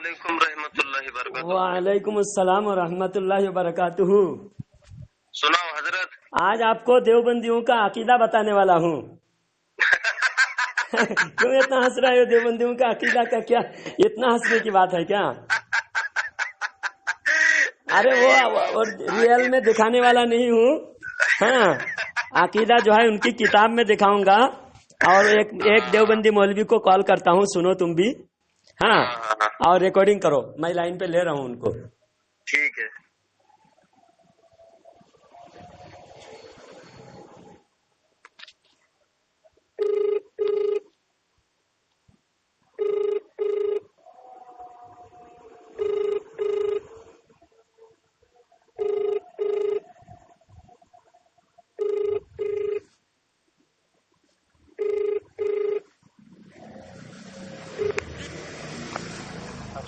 علیکم रहमतुल्लाहि वबरकातुहू। वालेकुम अस्सलाम और रहमतुल्लाहि वबरकातुहू। सुनाओ हजरत। आज आपको देवबंदियों का अकीदा बताने वाला हूँ। क्यों इतना हंस रहे हो? देवबंदियों का अकीदा का क्या इतना हंसने की बात है क्या? अरे वो रियल में दिखाने वाला नहीं हूँ। हाँ, अकीदा जो है उनकी किताब में दिखाऊंगा और एक देवबंदी मौलवी को कॉल करता हूँ, सुनो तुम भी। हाँ, और रिकॉर्डिंग करो, मैं लाइन पे ले रहा हूँ उनको। ठीक है।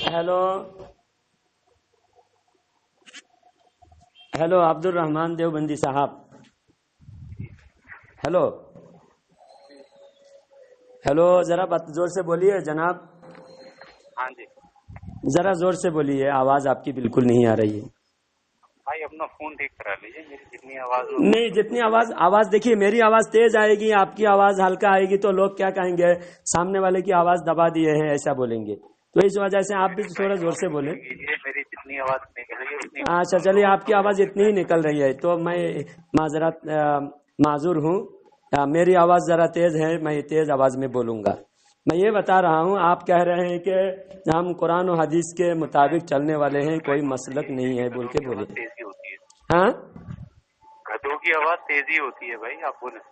हेलो हेलो, अब्दुल रहमान देवबंदी साहब। हेलो हेलो, जरा जोर से बोलिए जनाब। हाँ जी जरा जोर से बोलिए, आवाज आपकी बिल्कुल नहीं आ रही है। भाई, अपना फोन ठीक करा लीजिए। मेरी जितनी आवाज नहीं, जितनी आवाज देखिए, मेरी आवाज तेज आएगी, आपकी आवाज हल्का आएगी तो लोग क्या कहेंगे? सामने वाले की आवाज दबा दिए हैं, ऐसा बोलेंगे। तो इस वजह से आप भी थोड़ा जोर से बोले। मेरी जितनी आवाज निकल रही है उतनी। अच्छा चलिए, आपकी आवाज इतनी ही निकल रही है तो मैं माजूर हूँ। मेरी आवाज जरा तेज है, मैं तेज आवाज में बोलूंगा। मैं ये बता रहा हूँ, आप कह रहे हैं कि हम कुरान और हदीस के मुताबिक चलने वाले हैं, कोई मसलक नहीं है बोल के बोले। तेजी होती है। हाँ, गधों की आवाज तेजी होती है भाई, आप बोले।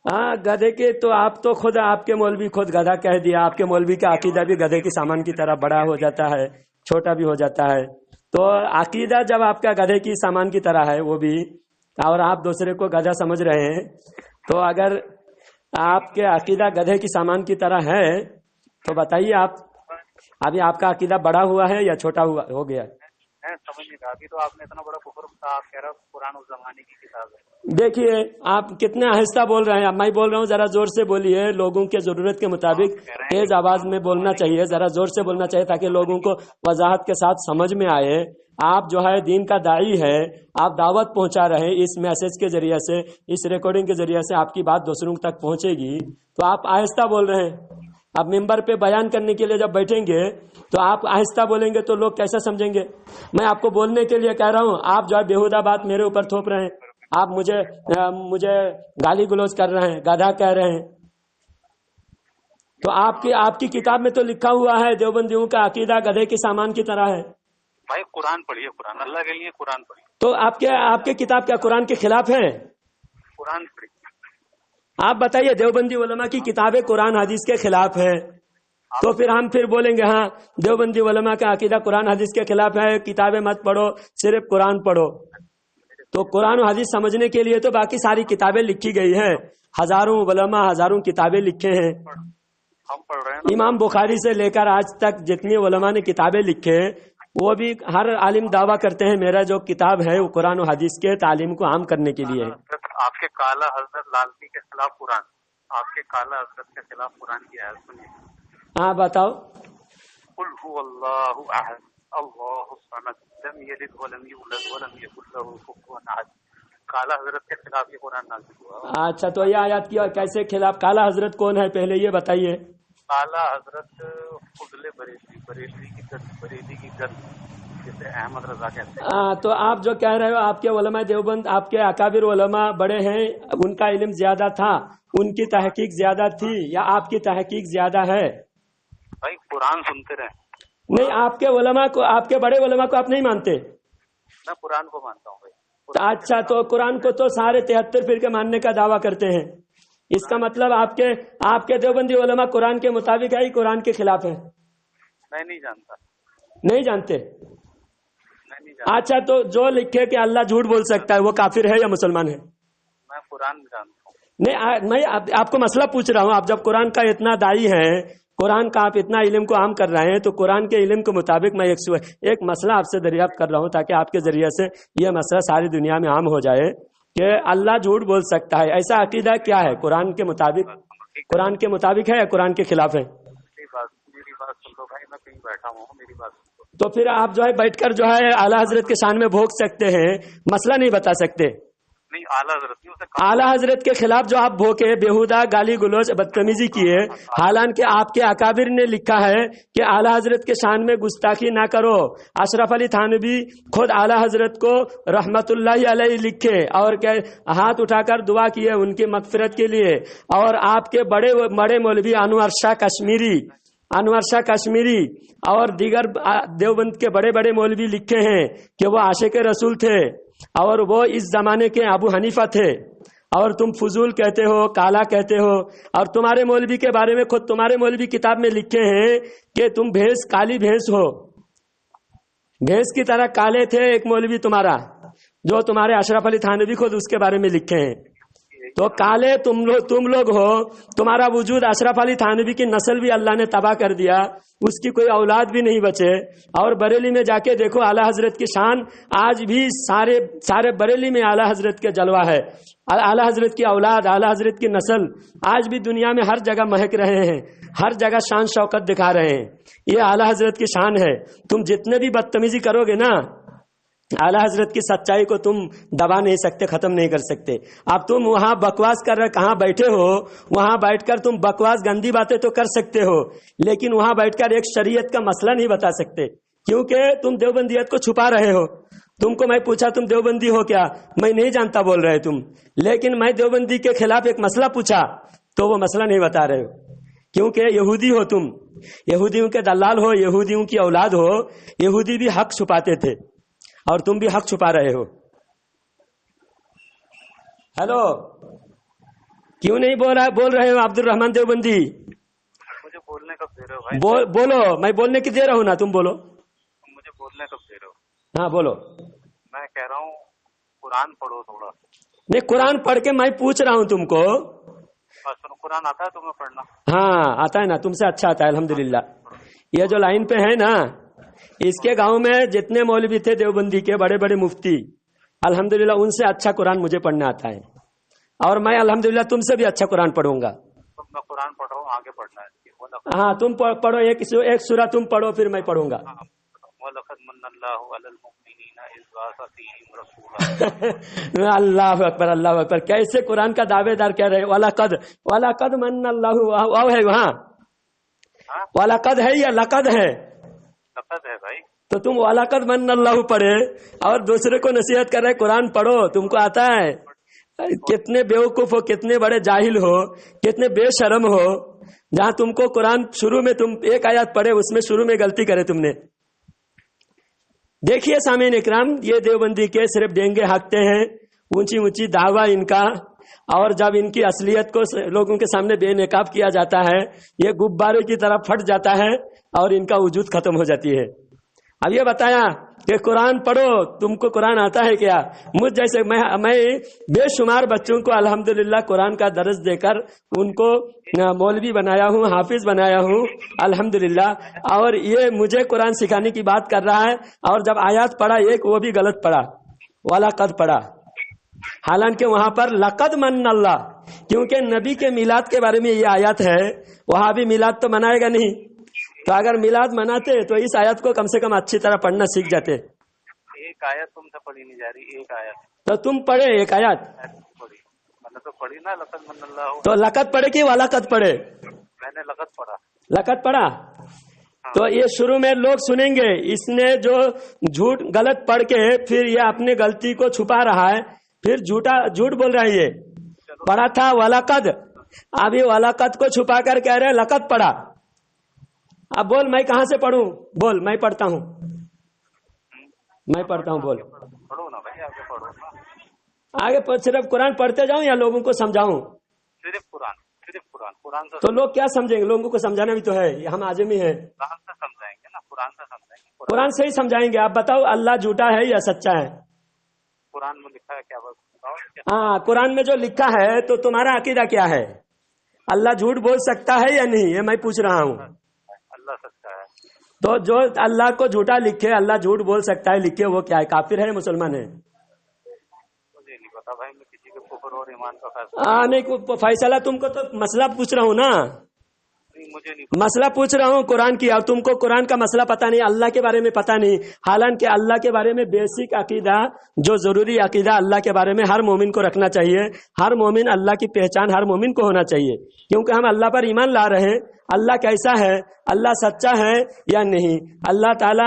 हाँ, गधे के तो आप तो खुद, आपके मौलवी खुद गधा कह दिया। आपके मौलवी का अकीदा भी गधे के सामान की तरह बड़ा हो जाता है, छोटा भी हो जाता है। तो अकीदा जब आपका गधे की सामान की तरह है वो भी, और आप दूसरे को गधा समझ रहे हैं, तो अगर आपके अकीदा गधे की सामान की तरह है तो बताइए आप, अभी आपका अकीदा बड़ा हुआ है या छोटा हुआ हो गया? समझ नहीं रहा। अभी तो आपने इतना बड़ा कुफर कहा, आप कह रहे हो कुरान उस जमाने की किताब है। देखिए, आप कितने आहिस्ता बोल रहे हैं। मैं बोल रहा हूँ, जरा जोर से बोलिए। लोगों के जरूरत के मुताबिक तेज आवाज में बोलना चाहिए, जरा जोर से बोलना चाहिए ताकि लोगों को वजाहत के साथ समझ में आए। आप जो है दीन का दाई है, आप दावत पहुंचा रहे हैं। इस मैसेज के जरिए से, इस रिकॉर्डिंग के जरिए से आपकी बात दूसरों तक पहुंचेगी, तो आप आहिस्ता बोल रहे हैं। अब मिंबर पे बयान करने के लिए जब बैठेंगे तो आप आहिस्ता बोलेंगे तो लोग कैसा समझेंगे? मैं आपको बोलने के लिए कह रहा हूँ, आप जो है बेहुदा बात मेरे ऊपर थोप रहे हैं। आप मुझे गाली गलौज कर रहे हैं, गधा कह रहे हैं। तो आपकी किताब में तो लिखा हुआ है देवबंदियों का अकीदा गधे के सामान की तरह है। भाई कुरान पढ़िए, कुरान अल्लाह के लिए कुरान पढ़िए। तो आपके किताब क्या कुरान के खिलाफ है? कुरान पढ़िए। आप बताइए, देवबंदी उलमा की किताबें कुरान हदीस के खिलाफ है तो फिर हम बोलेंगे हाँ, देवबंदी उलमा का अकीदा कुरान हदीस के खिलाफ है, किताबें मत पढ़ो, सिर्फ कुरान पढ़ो। तो कुरान और हदीस समझने के लिए तो बाकी सारी किताबें लिखी गई हैं। हजारों उलमा हजारों किताबें लिखे हैं। हम पढ़ रहे हैं। इमाम बुखारी से लेकर आज तक जितनी उलमा ने किताबें लिखे, वो भी हर आलिम दावा करते हैं मेरा जो किताब है वो कुरान और हदीस के तालीम को आम करने के लिए है। आपके काला हजरत लालती के खिलाफ कुरान, आपके काला हजरत के खिलाफ कुरान की आयत सुनिए। हाँ बताओ। कुल हुवल्लाहु अहद अल्लाहु समद लम यलिद वलम यूलद वलम यकुल लहू कुफुवन अहद। काला हजरत के खिलाफ ये कुरान नाज़िल हुआ। अच्छा, तो ये आयत की कैसे खिलाफ? काला हजरत कौन है पहले ये बताइए। काला हजरत फुजले बरेली की गद जिसे अहमद रजा कहते हैं। तो आप जो कह रहे हो आपके उलमा देवबंद, आपके अकाबिर उलमा बड़े हैं, उनका इल्म ज्यादा था, उनकी तहकीक ज्यादा थी या आपकी तहकीक ज्यादा है? भाई कुरान सुनते रहे। नहीं, आपके उलमा को, आपके बड़े उलमा को आप नहीं मानते? मैं कुरान को मानता हूँ भाई। अच्छा, तो कुरान को तो सारे 73 फिरके मानने का दावा करते हैं। इसका मतलब आपके देवबंदी उलमा कुरान के मुताबिक है, कुरान के खिलाफ है? मैं नहीं जानता। नहीं जानते? मैं नहीं जानता। अच्छा, तो जो लिखे कि अल्लाह झूठ बोल सकता है वो काफिर है या मुसलमान है? मैं कुरान जानता हूँ। नहीं, मैं आपको मसला पूछ रहा हूँ। आप जब कुरान का इतना दाई है, कुरान का आप इतना इल्म को आम कर रहे हैं, तो कुरान के इल्म के मुताबिक मैं एक मसला आपसे दरियाफ्त कर रहा हूँ ताकि आपके जरिए से यह मसला सारी दुनिया में आम हो जाए कि अल्लाह झूठ बोल सकता है। ऐसा अकीदा क्या है कुरान के मुताबिक? कुरान के मुताबिक है या कुरान के खिलाफ है? मेरी बात सुन लो भाई, मैं कहीं बैठा हुआ हूँ, मेरी बात सुन लो। तो फिर आप जो है बैठकर जो है आला हजरत के शान में भोग सकते हैं, मसला नहीं बता सकते। नहीं, आला हजरत नहीं, उसे कहा आला हजरत के खिलाफ जो आप भोके, बेहुदा गाली गुलोच बदतमीजी किए, हालांकि आपके अकाबिर ने लिखा है कि आला हजरत के शान में गुस्ताखी ना करो। अशरफ अली थानवी खुद आला हजरत को रहमतुल्लाहि अलैहि लिखे और हाथ उठाकर दुआ किए उनकी मगफिरत के लिए। और आपके बड़े बड़े मौलवी अनवर शाह कश्मीरी और दीगर देवबंद के बड़े बड़े मौलवी लिखे हैं कि वो आशिक रसूल थे और वो इस जमाने के अबू हनीफा थे। और तुम फजूल कहते हो, काला कहते हो। और तुम्हारे मौलवी के बारे में खुद तुम्हारे मौलवी किताब में लिखे हैं कि तुम भैंस, काली भैंस हो, भैंस की तरह काले थे एक मौलवी तुम्हारा, जो तुम्हारे अशरफ अली थानवी खुद उसके बारे में लिखे हैं। तो काले तुम लोग हो। तुम्हारा वजूद अशरफ अली थानवी की नस्ल भी अल्लाह ने तबाह कर दिया, उसकी कोई औलाद भी नहीं बचे। और बरेली में जाके देखो आला हजरत की शान, आज भी सारे बरेली में आला हजरत के जलवा है। आला हजरत की औलाद, आला हजरत की नस्ल आज भी दुनिया में हर जगह महक रहे हैं, हर जगह शान शौकत दिखा रहे हैं। ये आला हजरत की शान है। तुम जितने भी बदतमीजी करोगे ना, आला हजरत की सच्चाई को तुम दबा नहीं सकते, खत्म नहीं कर सकते। अब तुम वहां बकवास कर रहे, कहाँ बैठे हो, वहां बैठकर तुम बकवास गंदी बातें तो कर सकते हो, लेकिन वहां बैठकर एक शरीयत का मसला नहीं बता सकते, क्योंकि तुम देवबंदियत को छुपा रहे हो। तुमको मैं पूछा तुम देवबंदी हो क्या, मैं नहीं जानता बोल रहे तुम। लेकिन मैं देवबंदी के खिलाफ एक मसला पूछा तो वो मसला नहीं बता रहे हो, क्योंकि यहूदी हो तुम, यहूदियों के दलाल हो, यहूदियों की औलाद हो। यहूदी भी हक छुपाते थे और तुम भी हक छुपा रहे हो। हेलो, क्यों नहीं बोल रहे हो अब्दुल रहमान देवबंदी? मुझे बोलने कब दे रहे हो भाई? बोलो, मैं बोलने की दे रहा हूँ ना, तुम बोलो। मुझे बोलने कब दे रहे हो? हाँ बोलो। मैं कह रहा हूँ कुरान पढ़ो थोड़ा। नहीं, कुरान पढ़ के मैं पूछ रहा हूँ तुमको। सुनो, कुरान आता है तुम्हें पढ़ना? हाँ आता है ना, तुमसे अच्छा आता है अल्हम्दुलिल्लाह। ये जो लाइन पे है ना, इसके गांव में जितने मौलवी थे देवबंदी के बड़े बड़े मुफ्ती, अल्हम्दुलिल्लाह उनसे अच्छा कुरान मुझे पढ़ना आता है। और मैं अल्हम्दुलिल्लाह तुमसे भी अच्छा कुरान पढ़ूंगा। मैं कुरान पढ़ रहा हूँ, आगे पढ़ना है। हाँ तुम पढ़ो, एक सूरा तुम पढ़ो, फिर मैं पढ़ूंगा। अल्लाह अकबर, अल्लाह अकबर। कैसे कुरान का दावेदार कह रहे, वाला कद मन्नल्लाहु है वहाँ, वाला कद है या लकद है? लकद है भाई। तो तुम वाला कद मन्नल्लाहु पढ़े और दूसरे को नसीहत कर रहे कुरान पढ़ो, तुमको आता है? कितने बेवकूफ हो, कितने बड़े जाहिल हो, कितने बेशरम हो। जहां तुमको कुरान शुरू में तुम एक आयत पढ़े, उसमें शुरू में गलती करे तुमने। देखिए सामीन इकराम, ये देवबंदी के सिर्फ डेंगे हाँकते हैं, ऊंची ऊंची दावा इनका। और जब इनकी असलियत को लोगों के सामने बेनकाब किया जाता है, ये गुब्बारे की तरह फट जाता है और इनका वजूद खत्म हो जाती है। अब ये बताया कि कुरान पढ़ो, तुमको कुरान आता है क्या? मुझ जैसे मैं बेशुमार बच्चों को अल्हम्दुलिल्लाह कुरान का दर्स देकर उनको मौलवी बनाया हूँ, हाफिज बनाया हूँ अल्हम्दुलिल्लाह। और ये मुझे कुरान सिखाने की बात कर रहा है। और जब आयत पढ़ा एक, वो भी गलत पढ़ा, वाला कद पढ़ा, हालांकि वहां पर लकद मन्नल्लाह, क्योंकि नबी के मिलाद के बारे में ये आयत है। वहां भी मिलाद तो मनाएगा नहीं, तो अगर मिलाद मनाते तो इस आयत को कम से कम अच्छी तरह पढ़ना सीख जाते। एक आयत तुमसे पढ़ी नहीं जा रही, एक आयत तो तुम पढ़े एक आयत, मैंने तो पढ़ी ना, लकद मन्नल्लाहु। तो लकद पढ़े कि वाला कद पढ़े? मैंने लकद पढ़ा। लकद पढ़ा। तो ये शुरू में लोग सुनेंगे, इसने जो झूठ गलत पढ़ के फिर ये अपने गलती को छुपा रहा है, फिर झूठ बोल रहा है। ये पढ़ा था वाला कद, अभी वाला कद को छुपा कर कह रहे लकद पढ़ा। अब बोल मैं कहाँ से पढ़ूं? बोल मैं पढ़ता हूँ, मैं पढ़ता हूँ, बोल। पढ़ो ना भाई, आगे पढ़ो ना। आगे सिर्फ कुरान पढ़ते जाऊं या लोगों को समझाऊं? सिर्फ कुरान, सिर्फ कुरान। कुरान से तो लोग क्या समझेंगे? लोगों को समझाना भी तो है, हम आजमी है। कुरान से समझाएंगे ना, कुरान से समझाएंगे। कुरान से ही समझाएंगे। आप बताओ अल्लाह झूठा है या सच्चा है? कुरान में लिखा है क्या? हाँ, कुरान में जो लिखा है, तो तुम्हारा अकीदा क्या है? अल्लाह झूठ बोल सकता है या नहीं, ये मैं पूछ रहा हूँ। अल्लाह सच्चा है। तो जो अल्लाह को झूठा लिखे, अल्लाह झूठ बोल सकता है लिखे, वो क्या है? काफिर है, मुसलमान है? मुझे नहीं पता भाई, मैं किसी के कुफर और ईमान का फैसला नहीं, फैसला तुमको तो मसला पूछ रहा हूँ ना। मुझे नहीं। मसला पूछ रहा हूँ कुरान की, और तुमको कुरान का मसला पता नहीं, अल्लाह के बारे में पता नहीं। हालांकि अल्लाह के बारे में बेसिक अकीदा, जो जरूरी अकीदा अल्लाह के बारे में हर मोमिन को रखना चाहिए। हर मोमिन, अल्लाह की पहचान हर मोमिन को होना चाहिए, क्योंकि हम अल्लाह पर ईमान ला रहे हैं। अल्लाह कैसा है, अल्लाह सच्चा है या नहीं, अल्लाह ताला,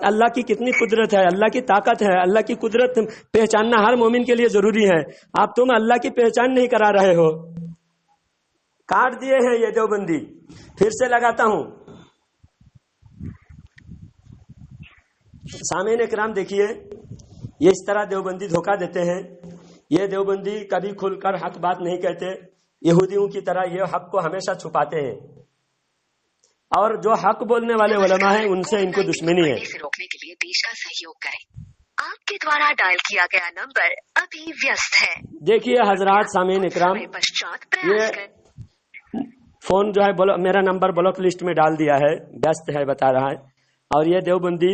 अल्लाह की कितनी कुदरत है, अल्लाह की ताकत है, अल्लाह की कुदरत पहचानना हर मोमिन के लिए जरूरी है। अब तुम अल्लाह की पहचान नहीं करा रहे हो। काट दिए हैं ये देवबंदी, फिर से लगाता हूं। सामीन इकराम देखिए, ये इस तरह देवबंदी धोखा देते हैं। ये देवबंदी कभी खुलकर हक बात नहीं कहते, यहूदियों की तरह ये हक को हमेशा छुपाते हैं, और जो हक बोलने वाले उलमा हैं उनसे इनको दुश्मनी है। रोकने के लिए देश का सहयोग करें। आपके द्वारा डायल किया गया नंबर अभी व्यस्त है। देखिए हजरात, सामीन इकराम, ये फोन जो है मेरा नंबर ब्लॉक लिस्ट में डाल दिया है, व्यस्त है बता रहा है। और ये देवबंदी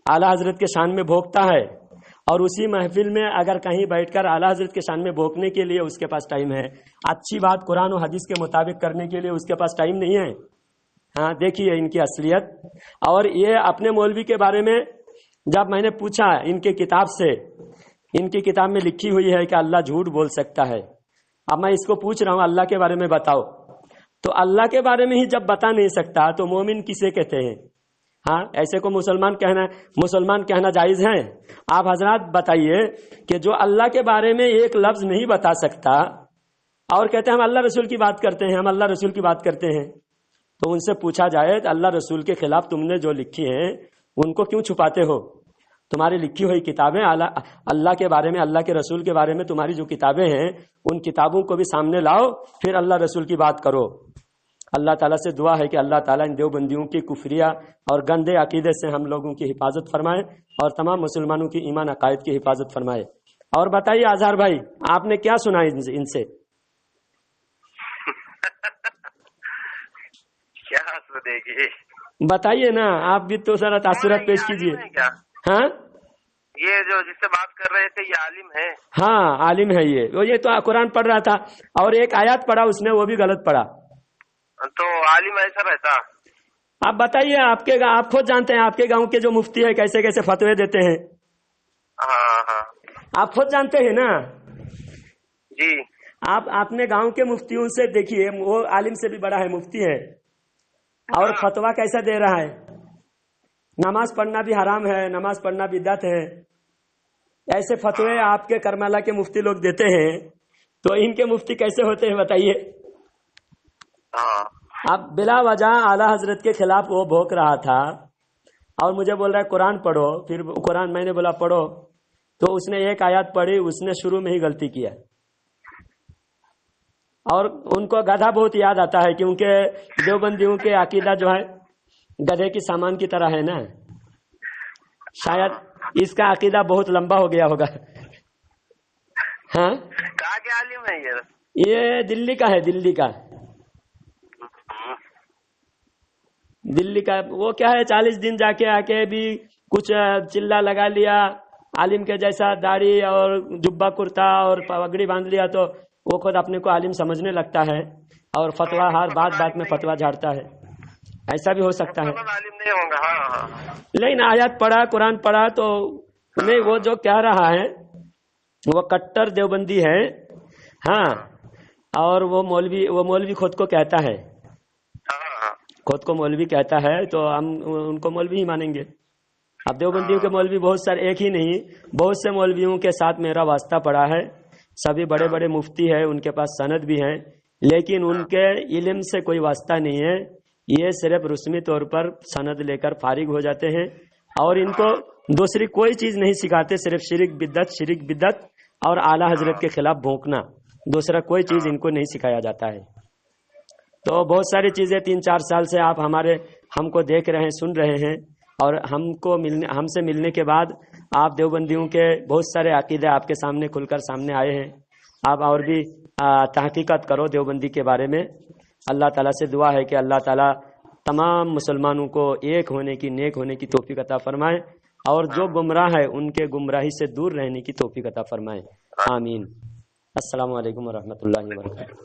आला हजरत के शान में भोंकता है, और उसी महफिल में अगर कहीं बैठकर आला हजरत के शान में भोंकने के लिए उसके पास टाइम है, अच्छी बात कुरान और हदीस के मुताबिक करने के लिए उसके पास टाइम नहीं है। हाँ, देखिए इनकी असलियत। और ये अपने मौलवी के बारे में जब मैंने पूछा इनके किताब से, इनकी किताब में लिखी हुई है कि अल्लाह झूठ बोल सकता है। अब मैं इसको पूछ रहा हूँ अल्लाह के बारे में बताओ, तो अल्लाह के बारे में ही जब बता नहीं सकता तो मोमिन किसे कहते हैं? हाँ, ऐसे को मुसलमान कहना जायज है? आप हजरात बताइए कि जो अल्लाह के बारे में एक लफ्ज नहीं बता सकता और कहते हैं हम अल्लाह रसूल की बात करते हैं, हम अल्लाह रसूल की बात करते हैं, तो उनसे पूछा जाए अल्लाह रसूल के खिलाफ तुमने जो लिखी है उनको क्यों छुपाते हो? तुम्हारी लिखी हुई किताबें अल्लाह के बारे में, अल्लाह के रसूल के बारे में तुम्हारी जो किताबें हैं उन किताबों को भी सामने लाओ, फिर अल्लाह रसूल की बात करो। अल्लाह ताला से दुआ है कि अल्लाह ताला इन देवबंदियों की कुफरिया और गंदे अकीदे से हम लोगों की हिफाजत फरमाए और तमाम मुसलमानों की ईमान अकायद की हिफाजत फरमाए। और बताइए अजहर भाई, आपने क्या सुना इनसे? क्या सुनेगी? बताइए ना, आप भी तो सारा तासुरात पेश कीजिए। हाँ, ये जो जिससे बात कर रहे थे ये आलिम है? हाँ, आलिम है ये तो कुरान पढ़ रहा था और एक आयत पढ़ा उसने, वो भी गलत पढ़ा। तो आलिम ऐसा रहता? आप बताइए, आप खुद जानते हैं आपके गांव के जो मुफ्ती है कैसे कैसे फतवे देते हैं। हाँ, आप खुद जानते हैं ना जी। आप अपने गांव के मुफ्तियों से देखिए, वो आलिम से भी बड़ा है, मुफ्ती है, और फतवा कैसा दे रहा है। नमाज पढ़ना भी हराम है, नमाज पढ़ना बिदअत है, ऐसे फतवे आपके करमाला के मुफ्ती लोग देते हैं, तो इनके मुफ्ती कैसे होते हैं बताइए। अब बिला वजह आला हजरत के खिलाफ वो भोंक रहा था और मुझे बोल रहा है कुरान पढ़ो, फिर कुरान मैंने बोला पढ़ो, तो उसने एक आयत पढ़ी, उसने शुरू में ही गलती किया। और उनको गधा बहुत याद आता है, क्योंकि देवबंदियों के अकीदा जो है गधे की सामान की तरह है ना, शायद इसका अकीदा बहुत लंबा हो गया होगा। हाँ, कहाँ के आलिम है ये दिल्ली का है, दिल्ली का। वो क्या है, 40 दिन जाके आके भी कुछ चिल्ला लगा लिया, आलिम के जैसा दाढ़ी और जुब्बा कुर्ता और पगड़ी बांध लिया, तो वो खुद अपने को आलिम समझने लगता है और फतवा हर बात में फतवा झाड़ता है। ऐसा भी हो सकता है। आलिम नहीं होगा। हाँ, लेकिन आयत पढ़ा, कुरान पढ़ा, तो नहीं, वो जो कह रहा है वो कट्टर देवबंदी है। हाँ, और वो मौलवी खुद को कहता है, खुद को मौलवी कहता है, तो हम उनको मौलवी ही मानेंगे। अब देवबंदियों के मौलवी बहुत सारे, एक ही नहीं, बहुत से मौलवियों के साथ मेरा वास्ता पड़ा है, सभी बड़े बड़े मुफ्ती है, उनके पास सनद भी है, लेकिन उनके इल्म से कोई वास्ता नहीं है। ये सिर्फ रस्मी तौर पर सनद लेकर फारिग हो जाते हैं और इनको दूसरी कोई चीज नहीं सिखाते, सिर्फ शिरिक बिदअत और आला हजरत के खिलाफ भौंकना, दूसरा कोई चीज इनको नहीं सिखाया जाता है। तो बहुत सारी चीजें 3-4 साल से आप हमको देख रहे हैं, सुन रहे हैं, और हमसे मिलने के बाद आप देवबंदियों के बहुत सारे अकीदे आपके सामने खुलकर सामने आए हैं। आप और भी तहकीकात करो देवबंदी के बारे में। अल्लाह ताला से दुआ है कि अल्लाह ताला तमाम मुसलमानों को एक होने की, नेक होने की तौफीक अता फरमाए, और जो गुमराह है उनके गुमराही से दूर रहने की तौफीक अता फरमाए। आमीन। अस्सलामु अलैकुम व रहमतुल्लाहि व बरकातहू।